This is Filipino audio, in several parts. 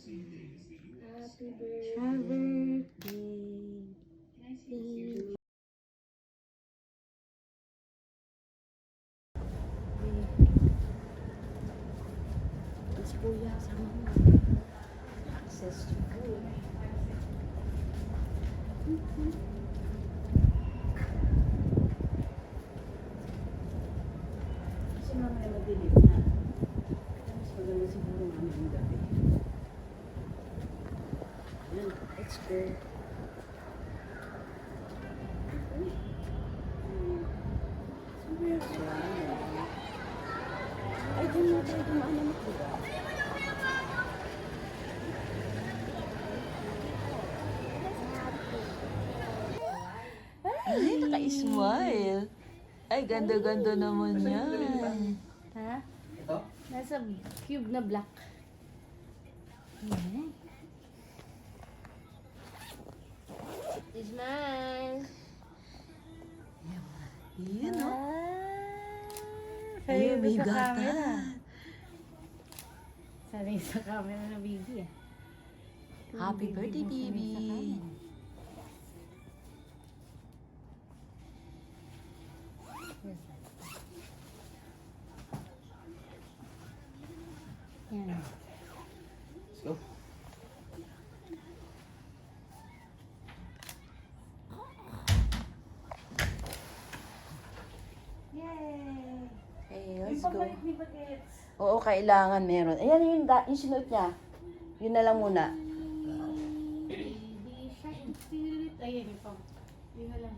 Happy birthday. Si Kuya, sama mo. Access to food. Kasi mamaya madilim na. Mas maganda siguro mamayang gabi. Yan, let's go. Ay, dyan na tayo dumaan na makuha. Ay, naka-smile. Ay, ganda-ganda naman yan. Ha? Ito? Nasa cube na black. Ayan. Is mine. Yun, no? Sabi Ay, ko may sa gata. camera. Sabi sa camera na baby ah. Happy birthday, baby. Yan. Let's go. Yay! Okay, let's go. ni Bagets. Oo, kailangan meron. Ayan yung sinuot niya. Yun na lang muna. Baby shark and spirit. Ayan yung pang. Yun na lang.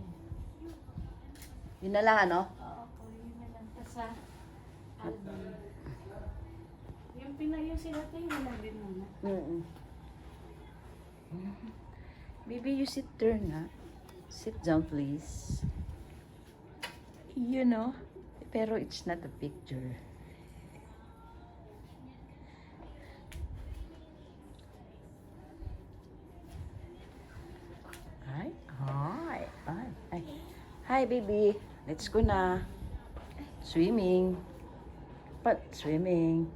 Yun na lang, ano? Oo, yun na lang. Tapos sa album. Yung sila tayo, yun lang din muna. Mm-mm. Baby, you sit there nga. Sit down, please. You know, pero it's not a picture. Hi, hi, hi, hi. Hi, baby. Let's go na. Swimming. But swimming.